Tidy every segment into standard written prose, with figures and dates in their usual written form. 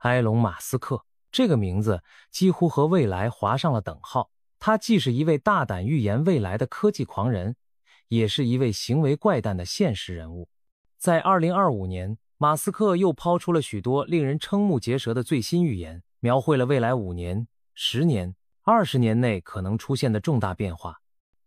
埃隆·马斯克这个名字几乎和未来划上了等号。他既是一位大胆预言未来的科技狂人，也是一位行为怪诞的现实人物。在2025年，马斯克又抛出了许多令人瞠目结舌的最新预言，描绘了未来5年、10年、20年内可能出现的重大变化。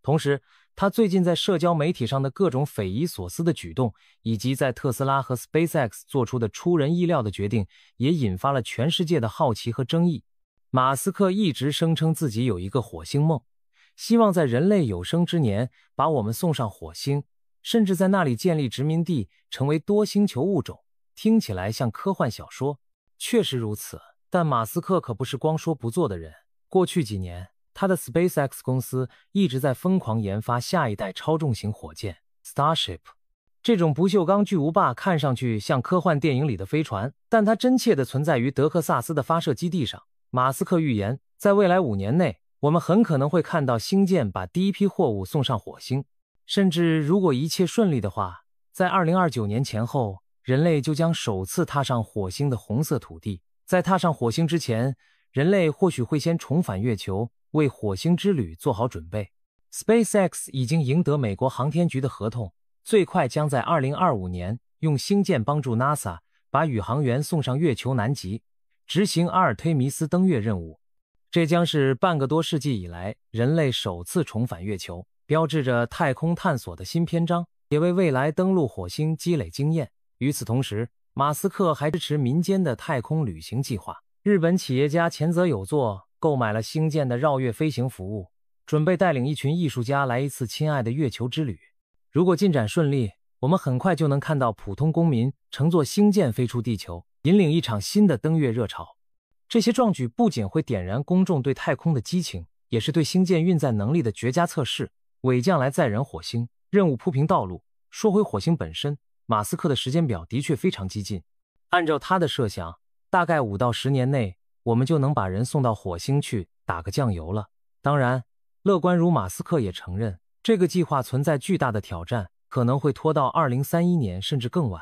同时，他最近在社交媒体上的各种匪夷所思的举动，以及在特斯拉和 SpaceX 做出的出人意料的决定，也引发了全世界的好奇和争议。马斯克一直声称自己有一个火星梦，希望在人类有生之年把我们送上火星，甚至在那里建立殖民地，成为多星球物种。听起来像科幻小说，确实如此。但马斯克可不是光说不做的人。过去几年，他的 SpaceX 公司一直在疯狂研发下一代超重型火箭 Starship。 这种不锈钢巨无霸看上去像科幻电影里的飞船，但它真切地存在于德克萨斯的发射基地上。马斯克预言，在未来5年内，我们很可能会看到星舰把第一批货物送上火星，甚至如果一切顺利的话，在2029年前后，人类就将首次踏上火星的红色土地。在踏上火星之前，人类或许会先重返月球，为火星之旅做好准备。SpaceX 已经赢得美国航天局的合同，最快将在2025年用星舰帮助 NASA 把宇航员送上月球南极，执行阿尔忒弥斯登月任务。这将是半个多世纪以来人类首次重返月球，标志着太空探索的新篇章，也为未来登陆火星积累经验。与此同时，马斯克还支持民间的太空旅行计划。日本企业家前泽友作购买了星舰的绕月飞行服务，准备带领一群艺术家来一次亲爱的月球之旅。如果进展顺利，我们很快就能看到普通公民乘坐星舰飞出地球，引领一场新的登月热潮。这些壮举不仅会点燃公众对太空的激情，也是对星舰运载能力的绝佳测试。伪将来载人火星，任务铺平道路。说回火星本身，马斯克的时间表的确非常激进。按照他的设想，大概5到10年内，我们就能把人送到火星去打个酱油了。当然，乐观如马斯克也承认，这个计划存在巨大的挑战，可能会拖到2031年甚至更晚。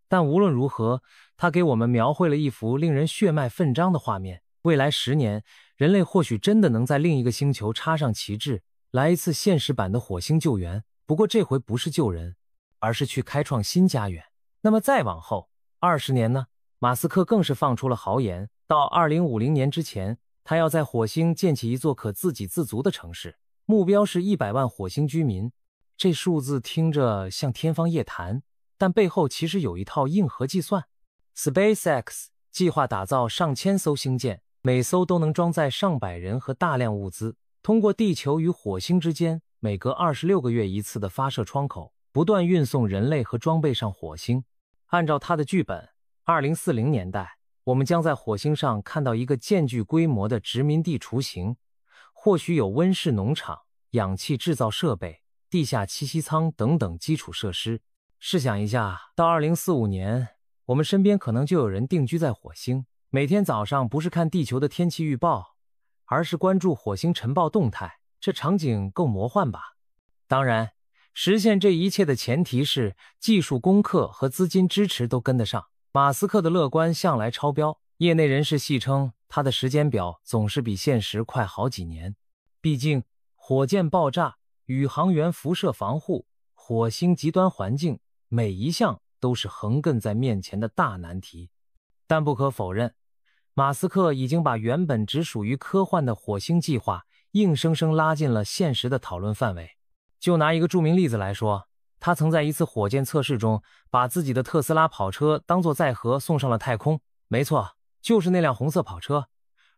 但无论如何，他给我们描绘了一幅令人血脉奋张的画面。未来10年，人类或许真的能在另一个星球插上旗帜，来一次现实版的火星救援。不过这回不是救人，而是去开创新家园。那么再往后20年呢？马斯克更是放出了豪言，到2050年之前，他要在火星建起一座可自给自足的城市，目标是100万火星居民。这数字听着像天方夜谭，但背后其实有一套硬核计算。SpaceX 计划打造上千艘星舰，每艘都能装载上百人和大量物资，通过地球与火星之间每隔26个月一次的发射窗口，不断运送人类和装备上火星。按照他的剧本，2040年代，我们将在火星上看到一个渐具规模的殖民地雏形，或许有温室农场、氧气制造设备、地下栖息舱等等基础设施。试想一下，到2045年，我们身边可能就有人定居在火星，每天早上不是看地球的天气预报，而是关注火星晨报动态。这场景够魔幻吧？当然，实现这一切的前提是技术攻克和资金支持都跟得上。马斯克的乐观向来超标，业内人士戏称他的时间表总是比现实快好几年。毕竟，火箭爆炸、宇航员辐射防护、火星极端环境，每一项都是横亘在面前的大难题。但不可否认，马斯克已经把原本只属于科幻的火星计划硬生生拉进了现实的讨论范围。就拿一个著名例子来说，他曾在一次火箭测试中把自己的特斯拉跑车当作载荷送上了太空。没错，就是那辆红色跑车，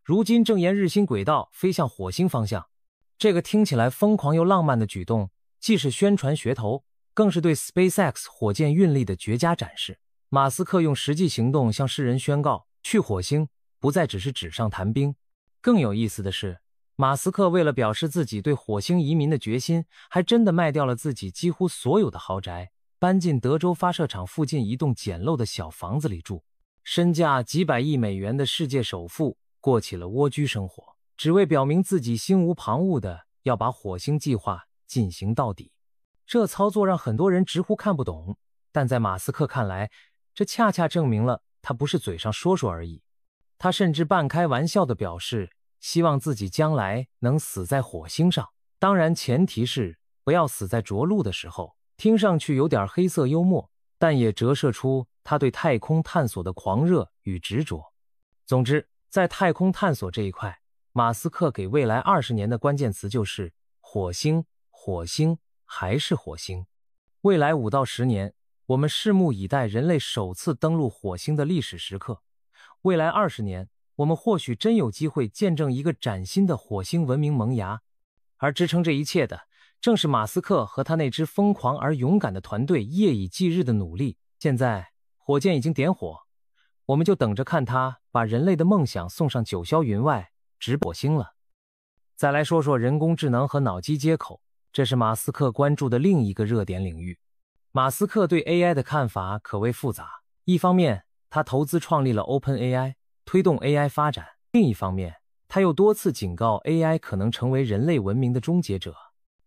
如今正沿日心轨道飞向火星方向。这个听起来疯狂又浪漫的举动，既是宣传噱头，更是对 SpaceX 火箭运力的绝佳展示。马斯克用实际行动向世人宣告，去火星不再只是纸上谈兵。更有意思的是，马斯克为了表示自己对火星移民的决心，还真的卖掉了自己几乎所有的豪宅，搬进德州发射场附近一栋简陋的小房子里住。身价几百亿美元的世界首富过起了蜗居生活，只为表明自己心无旁骛的要把火星计划进行到底。这操作让很多人直呼看不懂，但在马斯克看来，这恰恰证明了他不是嘴上说说而已。他甚至半开玩笑地表示，希望自己将来能死在火星上，当然前提是不要死在着陆的时候。听上去有点黑色幽默，但也折射出他对太空探索的狂热与执着。总之，在太空探索这一块，马斯克给未来20年的关键词就是火星，火星，还是火星。未来5到10年，我们拭目以待人类首次登陆火星的历史时刻。未来20年，我们或许真有机会见证一个崭新的火星文明萌芽。而支撑这一切的，正是马斯克和他那支疯狂而勇敢的团队夜以继日的努力。现在，火箭已经点火，我们就等着看他把人类的梦想送上九霄云外，直火星了。再来说说人工智能和脑机接口，这是马斯克关注的另一个热点领域。马斯克对 AI 的看法可谓复杂，一方面他投资创立了 OpenAI， 推动 AI 发展，另一方面他又多次警告 AI 可能成为人类文明的终结者。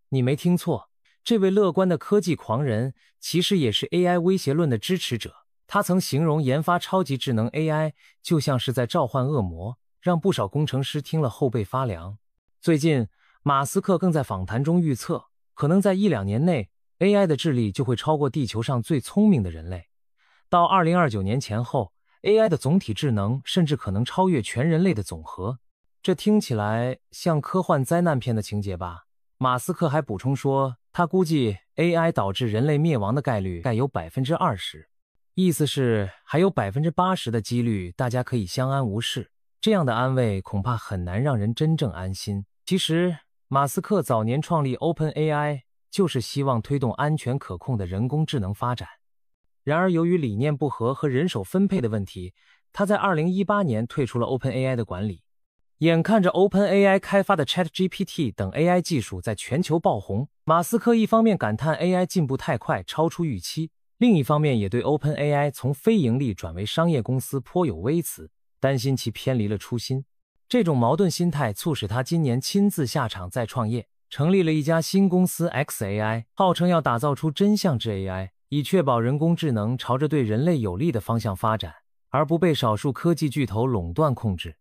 你没听错，这位乐观的科技狂人其实也是 AI 威胁论的支持者。他曾形容研发超级智能 AI 就像是在召唤恶魔，让不少工程师听了后背发凉。最近，马斯克更在访谈中预测，可能在1-2年内 AI 的智力就会超过地球上最聪明的人类。到2029年前后， AI 的总体智能甚至可能超越全人类的总和。这听起来像科幻灾难片的情节吧？马斯克还补充说，他估计 AI 导致人类灭亡的概率概有 20%， 意思是还有 80% 的几率大家可以相安无事。这样的安慰恐怕很难让人真正安心。其实，马斯克早年创立 OpenAI 就是希望推动安全可控的人工智能发展。然而由于理念不合和人手分配的问题，他在2018年退出了 OpenAI 的管理。眼看着 OpenAI 开发的 ChatGPT 等 AI 技术在全球爆红，马斯克一方面感叹 AI 进步太快，超出预期，另一方面也对 OpenAI 从非盈利转为商业公司颇有微词，担心其偏离了初心。这种矛盾心态促使他今年亲自下场再创业，成立了一家新公司 xAI， 号称要打造出真相之 AI， 以确保人工智能朝着对人类有利的方向发展，而不被少数科技巨头垄断控制。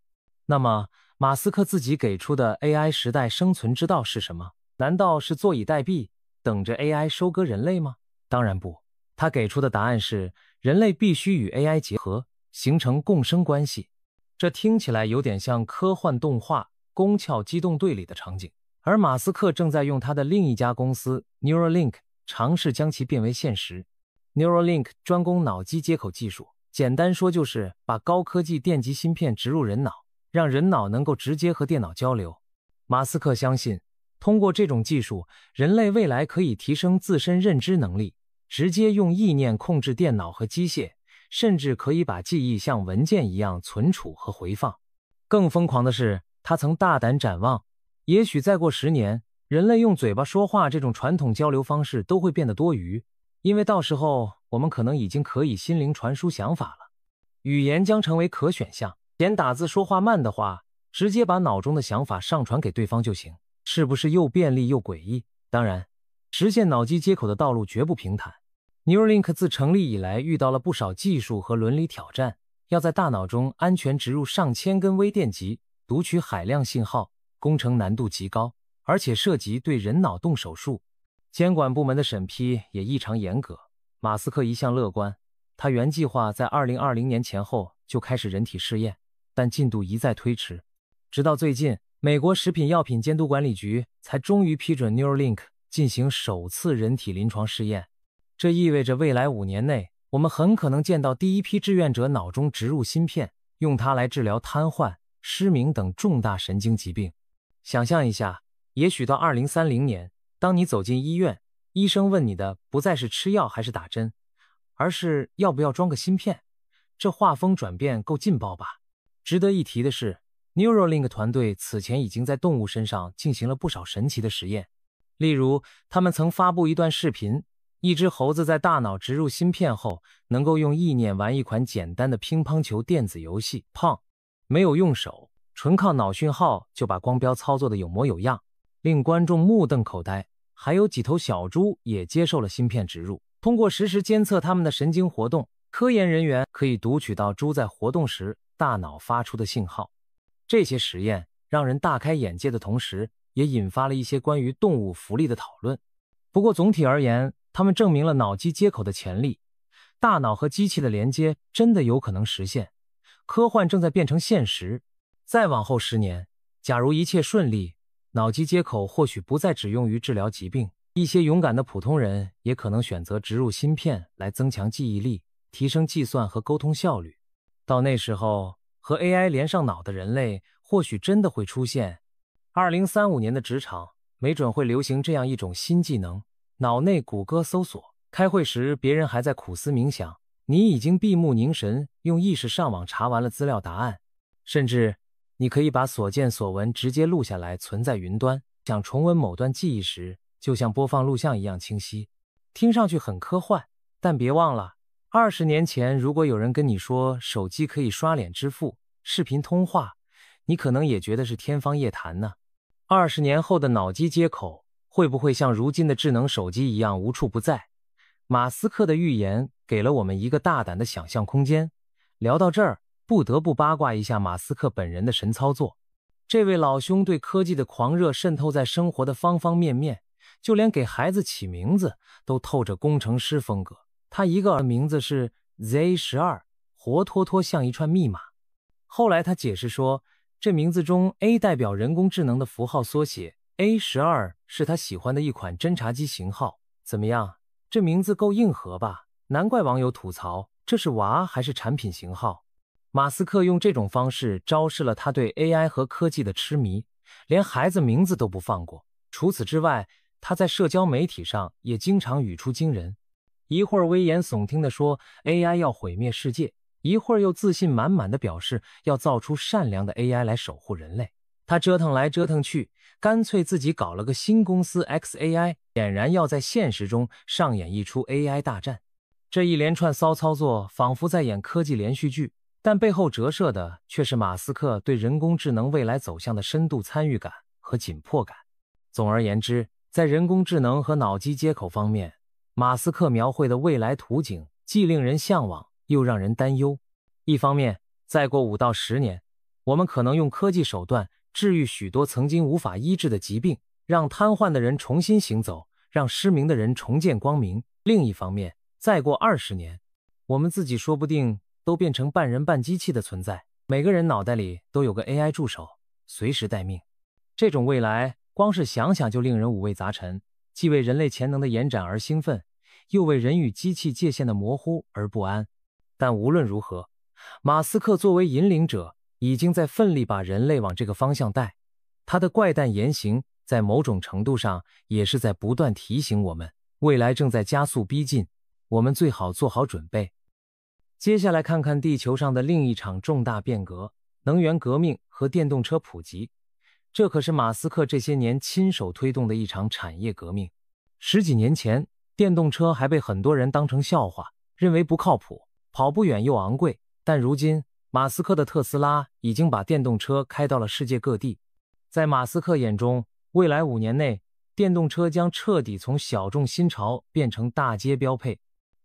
那么，马斯克自己给出的 AI 时代生存之道是什么？难道是坐以待毙，等着 AI 收割人类吗？当然不，他给出的答案是，人类必须与 AI 结合，形成共生关系。这听起来有点像科幻动画《宫壳机动队》里的场景，而马斯克正在用他的另一家公司 Neuralink 尝试将其变为现实。Neuralink 专攻脑机接口技术，简单说就是把高科技电极芯片植入人脑，让人脑能够直接和电脑交流。马斯克相信，通过这种技术，人类未来可以提升自身认知能力，直接用意念控制电脑和机械，甚至可以把记忆像文件一样存储和回放。更疯狂的是，他曾大胆展望，也许再过10年，人类用嘴巴说话这种传统交流方式都会变得多余，因为到时候我们可能已经可以心灵传输想法了，语言将成为可选项。嫌打字说话慢的话，直接把脑中的想法上传给对方就行，是不是又便利又诡异？当然，实现脑机接口的道路绝不平坦。Neuralink 自成立以来遇到了不少技术和伦理挑战，要在大脑中安全植入上千根微电极，读取海量信号，工程难度极高，而且涉及对人脑动手术，监管部门的审批也异常严格。马斯克一向乐观，他原计划在2020年前后就开始人体试验，但进度一再推迟，直到最近，美国食品药品监督管理局才终于批准 Neuralink 进行首次人体临床试验。这意味着未来5年内，我们很可能见到第一批志愿者脑中植入芯片，用它来治疗瘫痪、失明等重大神经疾病。想象一下，也许到2030年，当你走进医院，医生问你的不再是吃药还是打针，而是要不要装个芯片。这画风转变够劲爆吧？值得一提的是， Neuralink 团队此前已经在动物身上进行了不少神奇的实验。例如，他们曾发布一段视频，一只猴子在大脑植入芯片后，能够用意念玩一款简单的乒乓球电子游戏，Pong，没有用手，纯靠脑讯号就把光标操作的有模有样，令观众目瞪口呆。还有几头小猪也接受了芯片植入，通过实时监测它们的神经活动，科研人员可以读取到猪在活动时大脑发出的信号。这些实验让人大开眼界的同时，也引发了一些关于动物福利的讨论。不过总体而言，它们证明了脑机接口的潜力，大脑和机器的连接真的有可能实现，科幻正在变成现实。再往后10年，假如一切顺利，脑机接口或许不再只用于治疗疾病，一些勇敢的普通人也可能选择植入芯片来增强记忆力，提升计算和沟通效率。到那时候，和 AI 连上脑的人类或许真的会出现。2035年的职场没准会流行这样一种新技能：脑内谷歌搜索。开会时别人还在苦思冥想，你已经闭目凝神，用意识上网查完了资料答案。甚至你可以把所见所闻直接录下来，存在云端，想重温某段记忆时，就像播放录像一样清晰。听上去很科幻，但别忘了20年前如果有人跟你说手机可以刷脸支付、视频通话，你可能也觉得是天方夜谭呢。20年后的脑机接口会不会像如今的智能手机一样无处不在？马斯克的预言给了我们一个大胆的想象空间。聊到这儿，不得不八卦一下马斯克本人的神操作。这位老兄对科技的狂热渗透在生活的方方面面，就连给孩子起名字都透着工程师风格。他一个名字是 Z12， 活脱脱像一串密码。后来他解释说，这名字中 A 代表人工智能的符号缩写， A12 是他喜欢的一款侦察机型号。怎么样？这名字够硬核吧？难怪网友吐槽，这是娃还是产品型号？马斯克用这种方式昭示了他对 AI 和科技的痴迷，连孩子名字都不放过。除此之外，他在社交媒体上也经常语出惊人，一会儿危言耸听地说 AI 要毁灭世界，一会儿又自信满满地表示要造出善良的 AI 来守护人类。他折腾来折腾去，干脆自己搞了个新公司 XAI， 显然要在现实中上演一出 AI 大战。这一连串骚操作仿佛在演科技连续剧，但背后折射的却是马斯克对人工智能未来走向的深度参与感和紧迫感。总而言之，在人工智能和脑机接口方面，马斯克描绘的未来图景既令人向往，又让人担忧。一方面，再过5到10年，我们可能用科技手段治愈许多曾经无法医治的疾病，让瘫痪的人重新行走，让失明的人重见光明。另一方面，再过20年，我们自己说不定都变成半人半机器的存在，每个人脑袋里都有个 AI 助手，随时待命。这种未来，光是想想就令人五味杂陈，既为人类潜能的延展而兴奋，又为人与机器界限的模糊而不安。但无论如何，马斯克作为引领者，已经在奋力把人类往这个方向带。他的怪诞言行在某种程度上也是在不断提醒我们，未来正在加速逼近，我们最好做好准备。接下来看看地球上的另一场重大变革——能源革命和电动车普及。这可是马斯克这些年亲手推动的一场产业革命。10几年前，电动车还被很多人当成笑话，认为不靠谱，跑不远又昂贵。但如今，马斯克的特斯拉已经把电动车开到了世界各地。在马斯克眼中，未来5年内，电动车将彻底从小众新潮变成大街标配。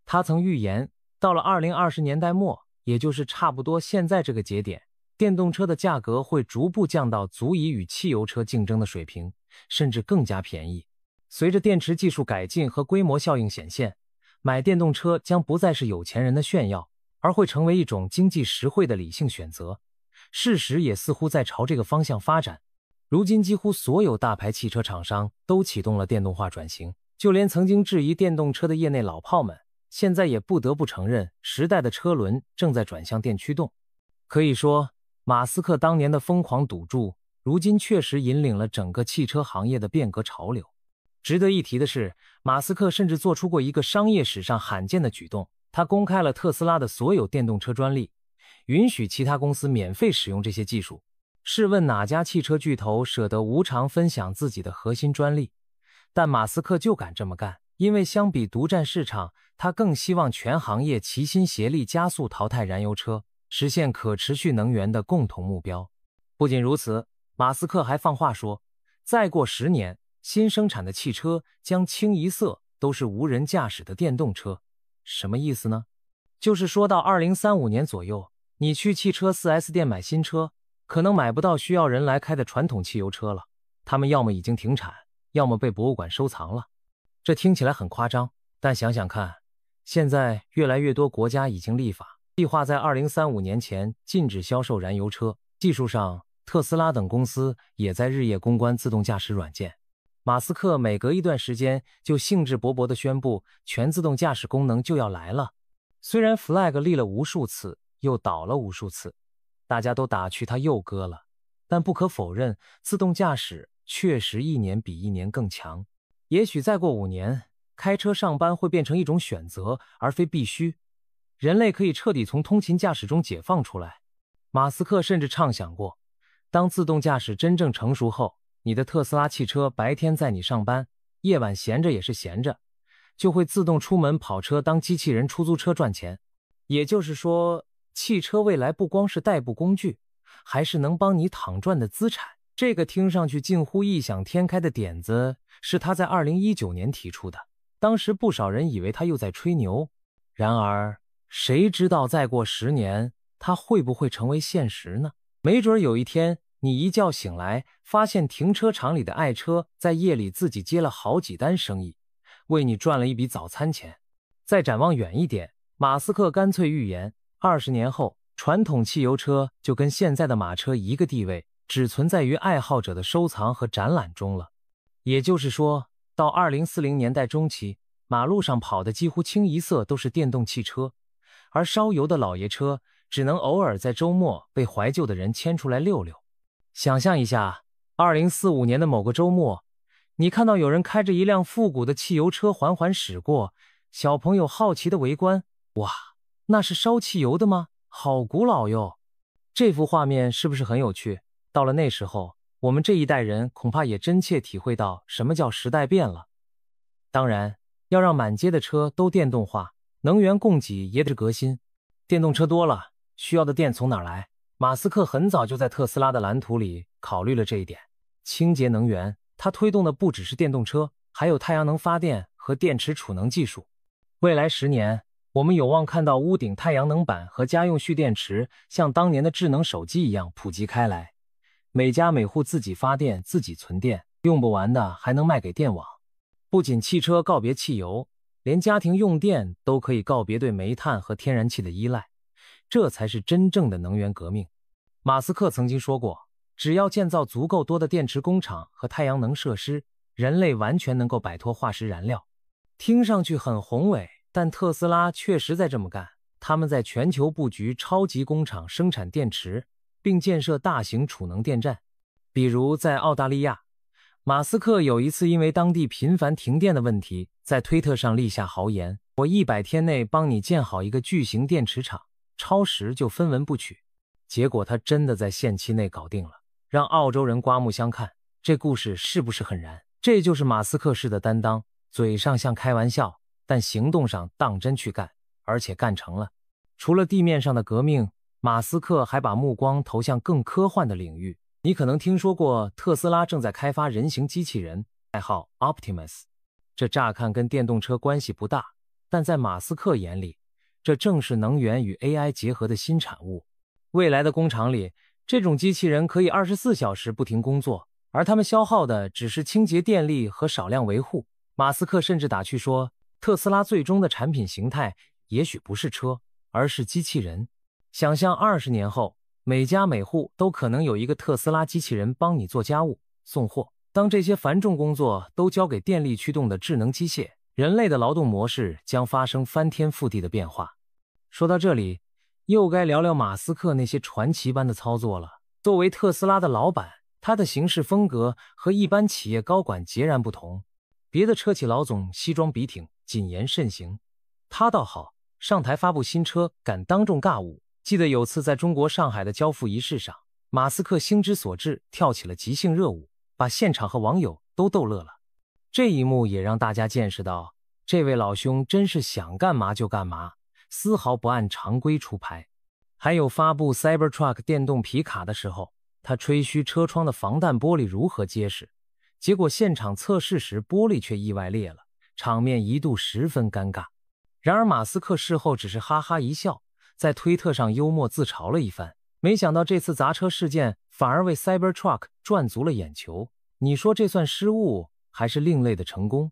他曾预言，到了2020年代末，也就是差不多现在这个节点，电动车的价格会逐步降到足以与汽油车竞争的水平，甚至更加便宜。随着电池技术改进和规模效应显现，买电动车将不再是有钱人的炫耀，而会成为一种经济实惠的理性选择。事实也似乎在朝这个方向发展。如今几乎所有大牌汽车厂商都启动了电动化转型，就连曾经质疑电动车的业内老炮们，现在也不得不承认，时代的车轮正在转向电驱动。可以说，马斯克当年的疯狂赌注，如今确实引领了整个汽车行业的变革潮流。值得一提的是，马斯克甚至做出过一个商业史上罕见的举动，他公开了特斯拉的所有电动车专利，允许其他公司免费使用这些技术。试问哪家汽车巨头舍得无偿分享自己的核心专利？但马斯克就敢这么干，因为相比独占市场，他更希望全行业齐心协力加速淘汰燃油车，实现可持续能源的共同目标。不仅如此，马斯克还放话说，再过10年，新生产的汽车将清一色都是无人驾驶的电动车。什么意思呢？就是说到2035年左右，你去汽车 4S 店买新车，可能买不到需要人来开的传统汽油车了，他们要么已经停产，要么被博物馆收藏了。这听起来很夸张，但想想看，现在越来越多国家已经立法，计划在2035年前禁止销售燃油车。技术上，特斯拉等公司也在日夜攻关自动驾驶软件。马斯克每隔一段时间就兴致勃勃地宣布全自动驾驶功能就要来了。虽然 flag 立了无数次，又倒了无数次，大家都打趣他又割了，但不可否认，自动驾驶确实一年比一年更强。也许再过5年，开车上班会变成一种选择，而非必须。人类可以彻底从通勤驾驶中解放出来。马斯克甚至畅想过，当自动驾驶真正成熟后，你的特斯拉汽车白天载你上班，夜晚闲着也是闲着，就会自动出门跑车当机器人出租车赚钱。也就是说，汽车未来不光是代步工具，还是能帮你躺赚的资产。这个听上去近乎异想天开的点子，是他在2019年提出的。当时不少人以为他又在吹牛，然而谁知道再过10年，他会不会成为现实呢？没准有一天，你一觉醒来，发现停车场里的爱车在夜里自己接了好几单生意，为你赚了一笔早餐钱。再展望远一点，马斯克干脆预言，20年后，传统汽油车就跟现在的马车一个地位，只存在于爱好者的收藏和展览中了。也就是说，到2040年代中期，马路上跑的几乎清一色都是电动汽车，而烧油的老爷车只能偶尔在周末被怀旧的人牵出来溜溜。想象一下，2045年的某个周末，你看到有人开着一辆复古的汽油车缓缓驶过，小朋友好奇的围观，哇，那是烧汽油的吗？好古老哟！这幅画面是不是很有趣？到了那时候，我们这一代人恐怕也真切体会到什么叫时代变了。当然，要让满街的车都电动化，能源供给也得革新。电动车多了，需要的电从哪儿来？马斯克很早就在特斯拉的蓝图里考虑了这一点。清洁能源，他推动的不只是电动车，还有太阳能发电和电池储能技术。未来10年，我们有望看到屋顶太阳能板和家用蓄电池像当年的智能手机一样普及开来，每家每户自己发电自己存电，用不完的还能卖给电网。不仅汽车告别汽油，连家庭用电都可以告别对煤炭和天然气的依赖，这才是真正的能源革命。马斯克曾经说过，只要建造足够多的电池工厂和太阳能设施，人类完全能够摆脱化石燃料。听上去很宏伟，但特斯拉确实在这么干。他们在全球布局超级工厂生产电池，并建设大型储能电站。比如在澳大利亚，马斯克有一次因为当地频繁停电的问题，在推特上立下豪言，我100天内帮你建好一个巨型电池厂，超时就分文不取。结果他真的在限期内搞定了，让澳洲人刮目相看。这故事是不是很燃？这就是马斯克式的担当，嘴上像开玩笑，但行动上当真去干，而且干成了。除了地面上的革命，马斯克还把目光投向更科幻的领域。你可能听说过特斯拉正在开发人形机器人，代号 Optimus。这乍看跟电动车关系不大，但在马斯克眼里，这正是能源与 AI 结合的新产物。未来的工厂里，这种机器人可以24小时不停工作，而他们消耗的只是清洁电力和少量维护。马斯克甚至打趣说，特斯拉最终的产品形态也许不是车，而是机器人。想象20年后，每家每户都可能有一个特斯拉机器人帮你做家务、送货。当这些繁重工作都交给电力驱动的智能机械，人类的劳动模式将发生翻天覆地的变化。说到这里，又该聊聊马斯克那些传奇般的操作了。作为特斯拉的老板，他的行事风格和一般企业高管截然不同。别的车企老总西装笔挺，谨言慎行，他倒好，上台发布新车敢当众尬舞。记得有次在中国上海的交付仪式上，马斯克兴之所至，跳起了即兴热舞，把现场和网友都逗乐了。这一幕也让大家见识到，这位老兄真是想干嘛就干嘛，丝毫不按常规出牌。还有发布 Cybertruck 电动皮卡的时候，他吹嘘车窗的防弹玻璃如何结实，结果现场测试时玻璃却意外裂了，场面一度十分尴尬。然而马斯克事后只是哈哈一笑，在推特上幽默自嘲了一番。没想到这次砸车事件反而为 Cybertruck 赚足了眼球。你说这算失误还是另类的成功？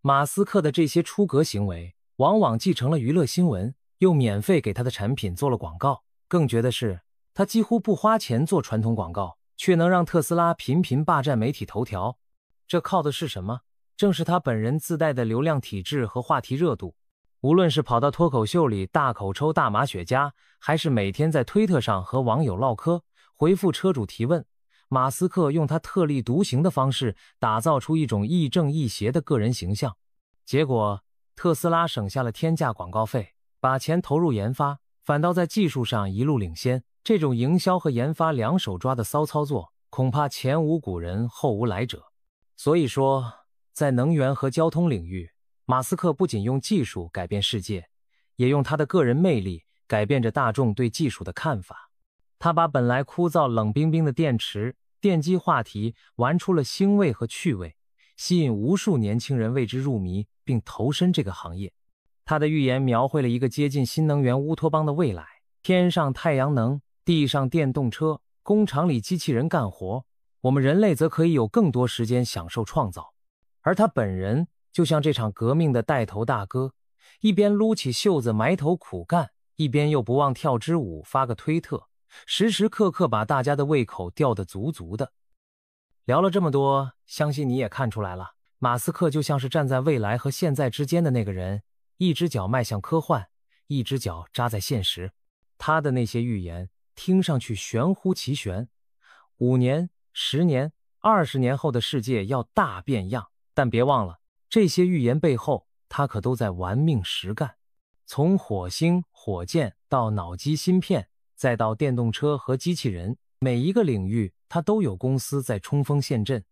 马斯克的这些出格行为往往继承了娱乐新闻，又免费给他的产品做了广告。更绝的是，他几乎不花钱做传统广告，却能让特斯拉频频霸占媒体头条。这靠的是什么？正是他本人自带的流量体质和话题热度。无论是跑到脱口秀里大口抽大麻雪茄，还是每天在推特上和网友唠嗑，回复车主提问，马斯克用他特立独行的方式打造出一种亦正亦邪的个人形象。结果，特斯拉省下了天价广告费，把钱投入研发，反倒在技术上一路领先。这种营销和研发两手抓的骚操作，恐怕前无古人后无来者。所以说，在能源和交通领域，马斯克不仅用技术改变世界，也用他的个人魅力改变着大众对技术的看法。他把本来枯燥冷冰冰的电池、电机话题玩出了腥味和趣味，吸引无数年轻人为之入迷，并投身这个行业。他的预言描绘了一个接近新能源乌托邦的未来，天上太阳能，地上电动车，工厂里机器人干活，我们人类则可以有更多时间享受创造。而他本人就像这场革命的带头大哥，一边撸起袖子埋头苦干，一边又不忘跳支舞发个推特，时时刻刻把大家的胃口吊得足足的。聊了这么多，相信你也看出来了，马斯克就像是站在未来和现在之间的那个人，一只脚迈向科幻，一只脚扎在现实。他的那些预言听上去玄乎其玄，5年、10年、20年后的世界要大变样，但别忘了，这些预言背后，他可都在玩命实干。从火星、火箭到脑机芯片，再到电动车和机器人，每一个领域他都有公司在冲锋陷阵。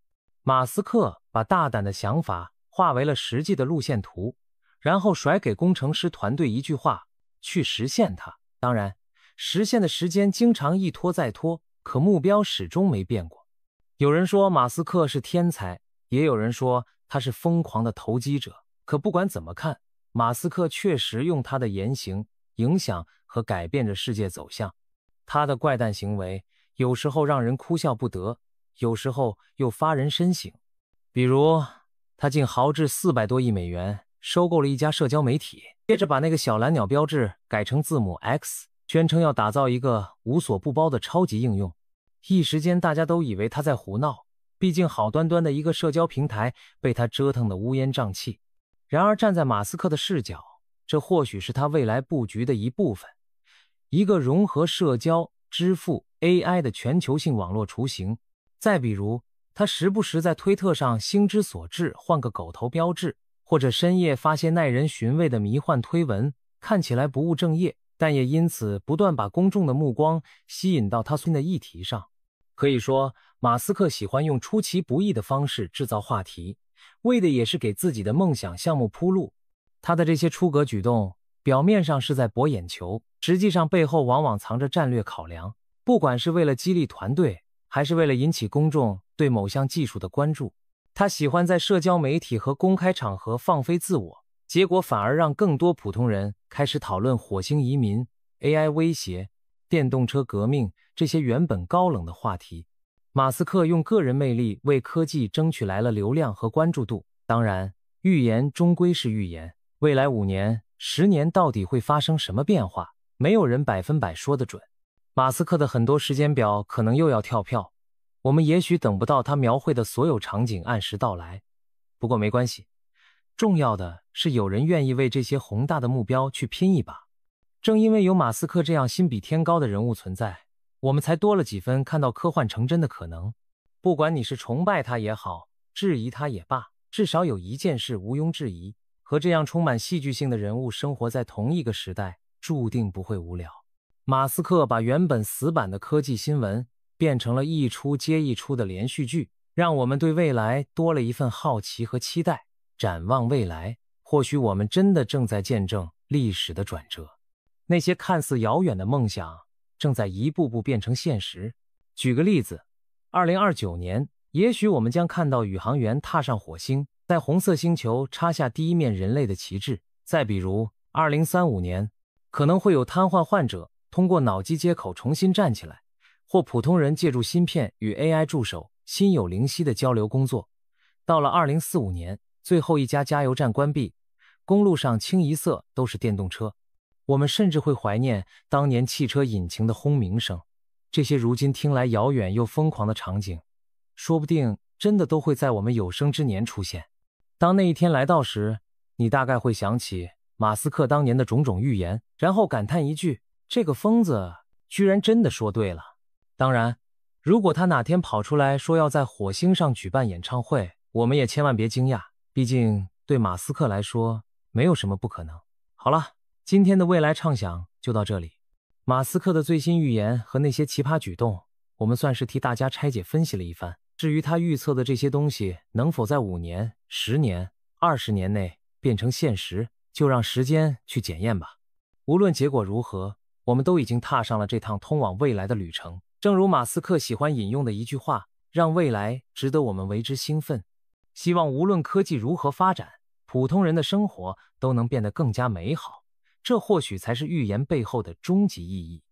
马斯克把大胆的想法化为了实际的路线图，然后甩给工程师团队一句话：去实现它。当然，实现的时间经常一拖再拖，可目标始终没变过。有人说马斯克是天才，也有人说他是疯狂的投机者。可不管怎么看，马斯克确实用他的言行影响和改变着世界走向。他的怪诞行为有时候让人哭笑不得，有时候又发人深省。比如他竟豪掷400多亿美元收购了一家社交媒体，接着把那个小蓝鸟标志改成字母 X， 宣称要打造一个无所不包的超级应用。一时间大家都以为他在胡闹，毕竟好端端的一个社交平台被他折腾得乌烟瘴气。然而站在马斯克的视角，这或许是他未来布局的一部分，一个融合社交、支付、AI 的全球性网络雏形。再比如，他时不时在推特上兴之所至换个狗头标志，或者深夜发些耐人寻味的迷幻推文，看起来不务正业，但也因此不断把公众的目光吸引到他新的议题上。可以说，马斯克喜欢用出其不意的方式制造话题，为的也是给自己的梦想项目铺路。他的这些出格举动，表面上是在博眼球，实际上背后往往藏着战略考量。不管是为了激励团队，还是为了引起公众对某项技术的关注，他喜欢在社交媒体和公开场合放飞自我，结果反而让更多普通人开始讨论火星移民、AI 威胁、电动车革命这些原本高冷的话题。马斯克用个人魅力为科技争取来了流量和关注度。当然，预言终归是预言，未来5年、10年到底会发生什么变化，没有人100%说得准。马斯克的很多时间表可能又要跳票，我们也许等不到他描绘的所有场景按时到来。不过没关系，重要的是有人愿意为这些宏大的目标去拼一把。正因为有马斯克这样心比天高的人物存在，我们才多了几分看到科幻成真的可能。不管你是崇拜他也好，质疑他也罢，至少有一件事毋庸置疑，和这样充满戏剧性的人物生活在同一个时代，注定不会无聊。马斯克把原本死板的科技新闻变成了一出接一出的连续剧，让我们对未来多了一份好奇和期待。展望未来，或许我们真的正在见证历史的转折，那些看似遥远的梦想正在一步步变成现实。举个例子，2029年，也许我们将看到宇航员踏上火星，在红色星球插下第一面人类的旗帜。再比如，2035年，可能会有瘫痪患者通过脑机接口重新站起来，或普通人借助芯片与 AI 助手心有灵犀的交流工作。到了2045年，最后一家加油站关闭，公路上清一色都是电动车。我们甚至会怀念当年汽车引擎的轰鸣声，这些如今听来遥远又疯狂的场景，说不定真的都会在我们有生之年出现。当那一天来到时，你大概会想起马斯克当年的种种预言，然后感叹一句：这个疯子居然真的说对了。当然，如果他哪天跑出来说要在火星上举办演唱会，我们也千万别惊讶，毕竟对马斯克来说，没有什么不可能。好了，今天的未来畅想就到这里。马斯克的最新预言和那些奇葩举动，我们算是替大家拆解分析了一番。至于他预测的这些东西能否在5年、10年、20年内变成现实，就让时间去检验吧。无论结果如何，我们都已经踏上了这趟通往未来的旅程。正如马斯克喜欢引用的一句话，让未来值得我们为之兴奋。希望无论科技如何发展，普通人的生活都能变得更加美好，这或许才是预言背后的终极意义。